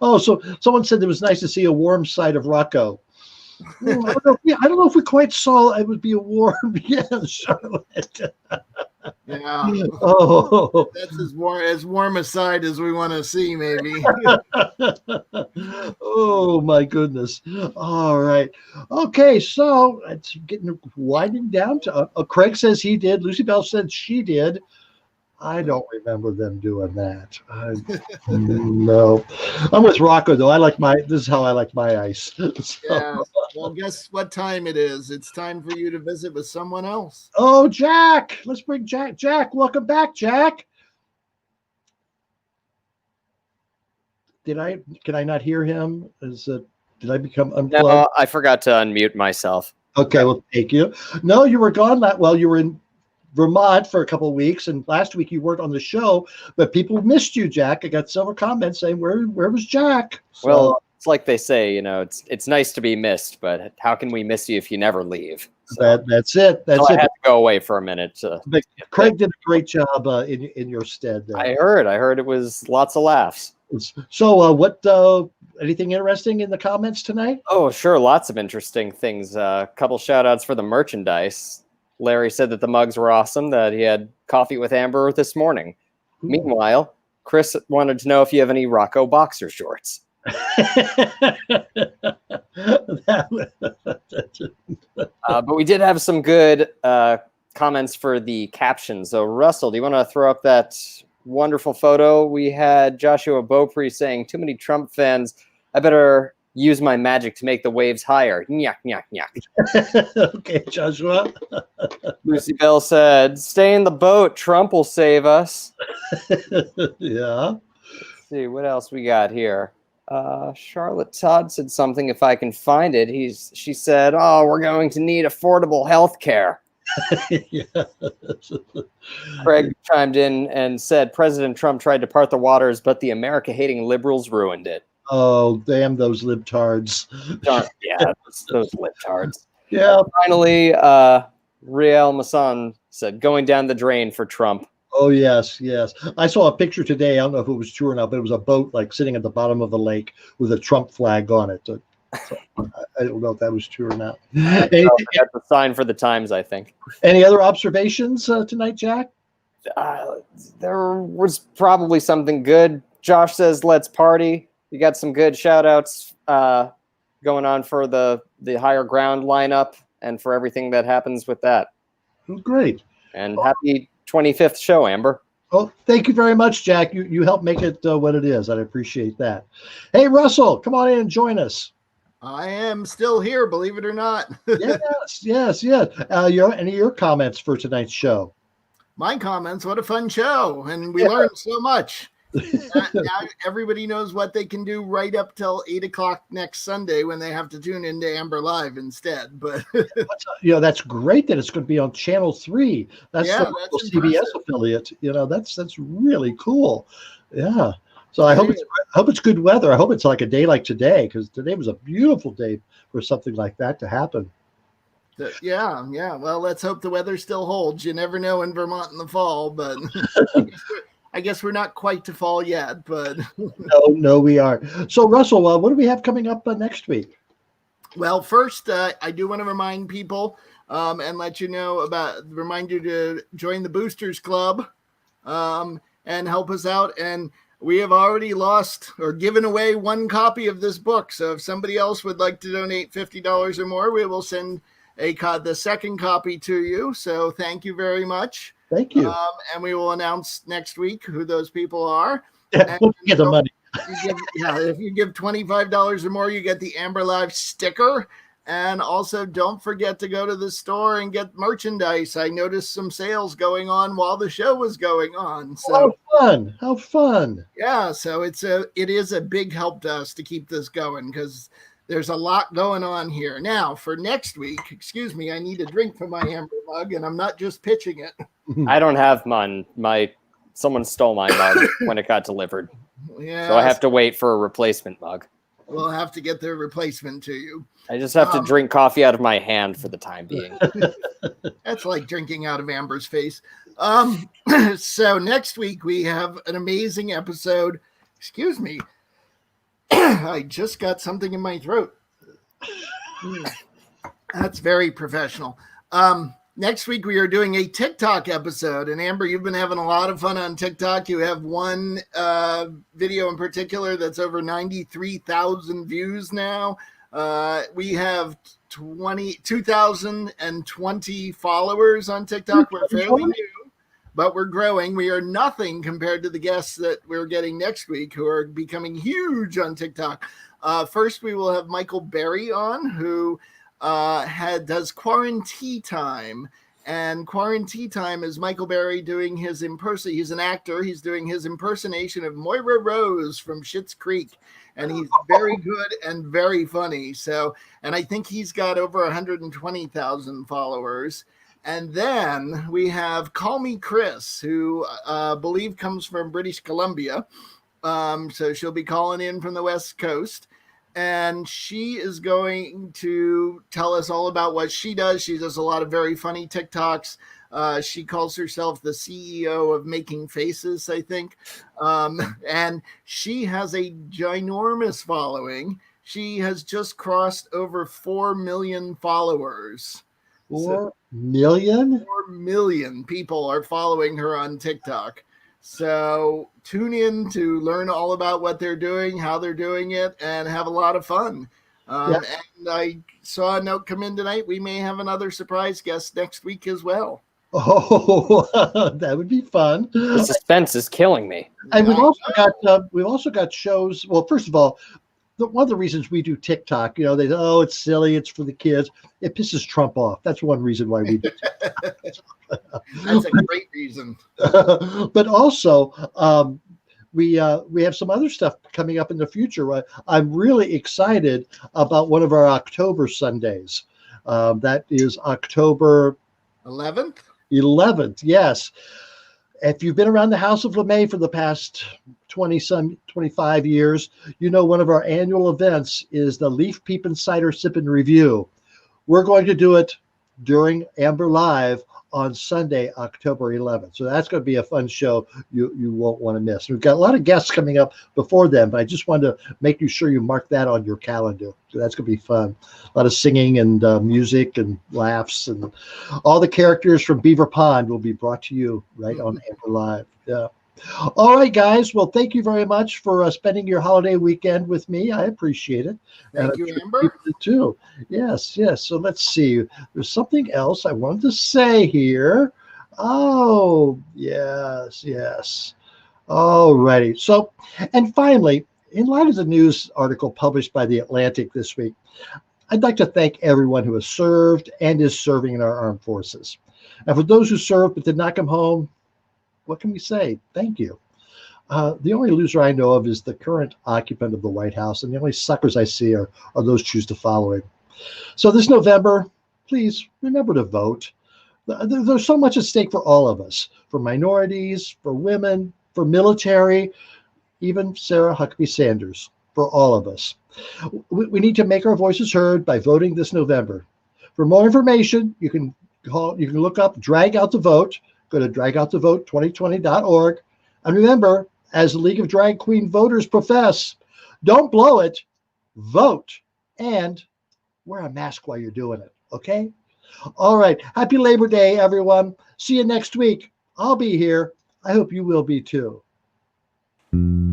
Oh, so someone said it was nice to see a warm side of Rocco. I don't know if we quite saw it would be a warm, Charlotte. Yeah. Oh, That's as warm a side as we want to see, maybe. Oh my goodness. All right. Okay, so it's getting winding down to Craig says he did. Lucy Bell said she did. I don't remember them doing that. No. I'm with Rocco though. This is how I like my ice. So. Yeah. Well, guess what time it is? It's time for you to visit with someone else. Oh, Jack. Let's bring Jack. Jack, welcome back, Jack. Can I not hear him? Did I become unplugged? No, I forgot to unmute myself. Okay, well, thank you. No, you were gone. You were in Vermont for a couple of weeks, and last week you weren't on the show, but people missed you, Jack. I got several comments saying, where was Jack? So, well, it's like they say, it's nice to be missed, but how can we miss you if you never leave? So, that's it. That's it. I had to go away for a minute. But Craig did a great job in your stead there. I heard it was lots of laughs. So what anything interesting in the comments tonight? Oh, sure. Lots of interesting things. A couple shout outs for the merchandise. Larry said that the mugs were awesome, that he had coffee with Amber this morning. Ooh. Meanwhile, Chris wanted to know if you have any Rocco boxer shorts. But we did have some good comments for the captions. So Russell, do you want to throw up that wonderful photo? We had Joshua Beaupre saying, too many Trump fans. I better use my magic to make the waves higher. Nyak, nyak, nyak. Okay, Joshua. Lucy Bell said, stay in the boat. Trump will save us. Yeah. Let's see, what else we got here? Charlotte Todd said something, if I can find it. She said, oh, we're going to need affordable health care. Craig chimed in and said, President Trump tried to part the waters, but the America-hating liberals ruined it. Oh, damn those libtards. Yeah, those libtards. Yeah. And finally, Riel Masson said, going down the drain for Trump. Oh, yes, yes. I saw a picture today. I don't know if it was true or not, but it was a boat like sitting at the bottom of the lake with a Trump flag on it. So I don't know if that was true or not. That's a sign for the times, I think. Any other observations tonight, Jack? There was probably something good. Josh says, let's party. You got some good shout outs going on for the higher ground lineup and for everything that happens with that. Oh, great. And happy 25th show, Amber. Oh, thank you very much, Jack. You helped make it what it is. I appreciate that. Hey, Russell, come on in and join us. I am still here, believe it or not. Yes. Any of your comments for tonight's show? My comments, what a fun show. And we learned so much. Now everybody knows what they can do right up till 8 o'clock next Sunday when they have to tune into Amber Live instead. But that's great that it's going to be on Channel 3. That's the CBS affiliate. That's really cool. Yeah. So I hope it's good weather. I hope it's like a day like today, because today was a beautiful day for something like that to happen. Yeah. Well, let's hope the weather still holds. You never know in Vermont in the fall, but I guess we're not quite to fall yet, but no, we are. So, Russell, what do we have coming up next week? Well, first, I do want to remind people and remind you to join the Boosters Club and help us out. And we have already lost or given away one copy of this book. So if somebody else would like to donate $50 or more, we will send the second copy to you. So thank you very much. Thank you. And we will announce next week who those people are. We'll get the money. If you give $25 or more, you get the Amber Live sticker. And also, don't forget to go to the store and get merchandise. I noticed some sales going on while the show was going on. So How fun! yeah, so it is a big help to us to keep this going because there's a lot going on here. Now, for next week, excuse me, I need a drink from my amber mug, and I'm not just pitching it. I don't have mine. Someone stole my mug when it got delivered. Yeah, So I have to wait for a replacement mug. We'll have to get the replacement to you. I just have to drink coffee out of my hand for the time being. That's like drinking out of Amber's face. So next week we have an amazing episode. Excuse me. I just got something in my throat. That's very professional. Next week we are doing a TikTok episode. And Amber, you've been having a lot of fun on TikTok. You have one video in particular that's over 93,000 views now. We have 2,020 followers on TikTok. We're fairly new, but we're growing. We are nothing compared to the guests that we're getting next week who are becoming huge on TikTok. First, we will have Michael Berry on, who does Quarantine Time. And Quarantine Time is Michael Berry doing his he's an actor. He's doing his impersonation of Moira Rose from Schitt's Creek. And he's very good and very funny. So, and I think he's got over 120,000 followers. And then we have Call Me Chris, who I believe comes from British Columbia. So she'll be calling in from the West Coast. And she is going to tell us all about what she does. She does a lot of very funny TikToks. She calls herself the CEO of Making Faces, I think. And she has a ginormous following. She has just crossed over 4 million followers. 4 million? 4 million people are following her on TikTok. So tune in to learn all about what they're doing, how they're doing it, and have a lot of fun. And I saw a note come in tonight. We may have another surprise guest next week as well. Oh, that would be fun. The suspense is killing me. And we've also got shows. Well, first of all, one of the reasons we do TikTok, they say, it's silly, it's for the kids. It pisses Trump off. That's one reason why we do TikTok. That's a great reason. But also, we have some other stuff coming up in the future. I'm really excited about one of our October Sundays. That is October 11th. Yes. If you've been around the House of LeMay for the past 25 years, one of our annual events is the Leaf Peepin' Cider Sip and Review. We're going to do it during Amber Live on Sunday, October 11th. So that's going to be a fun show you won't want to miss. We've got a lot of guests coming up before then, but I just wanted to make sure you mark that on your calendar. So that's going to be fun. A lot of singing and music and laughs, and all the characters from Beaver Pond will be brought to you right on Amber Live. Yeah. All right, guys. Well, thank you very much for spending your holiday weekend with me. I appreciate it. Thank you, Amber. Too. Yes. So let's see. There's something else I wanted to say here. Oh, yes. All righty. So, and finally, in light of the news article published by The Atlantic this week, I'd like to thank everyone who has served and is serving in our armed forces. And for those who served but did not come home, what can we say? Thank you. The only loser I know of is the current occupant of the White House, and the only suckers I see are those choose to follow him. So this November, please remember to vote. There's so much at stake for all of us, for minorities, for women, for military, even Sarah Huckabee Sanders, for all of us. We need to make our voices heard by voting this November. For more information, you can look up Drag Out the Vote. Go to dragoutthevote2020.org. And remember, as the League of Drag Queen Voters profess, don't blow it, vote, and wear a mask while you're doing it, okay? All right. Happy Labor Day, everyone. See you next week. I'll be here. I hope you will be too.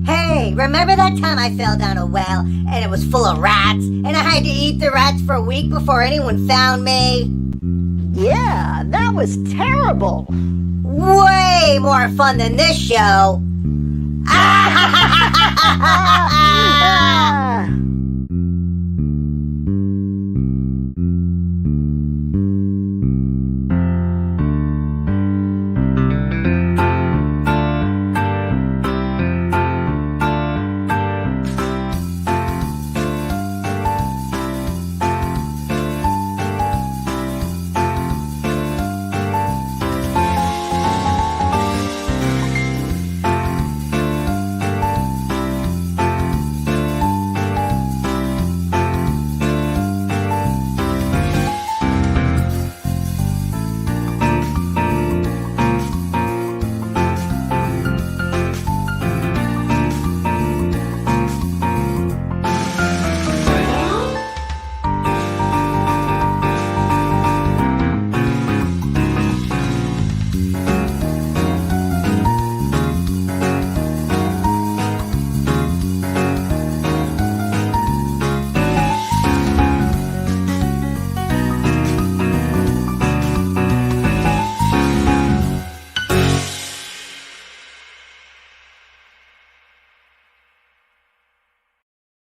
Hey, remember that time I fell down a well and it was full of rats and I had to eat the rats for a week before anyone found me? Yeah, that was terrible. Way more fun than this show.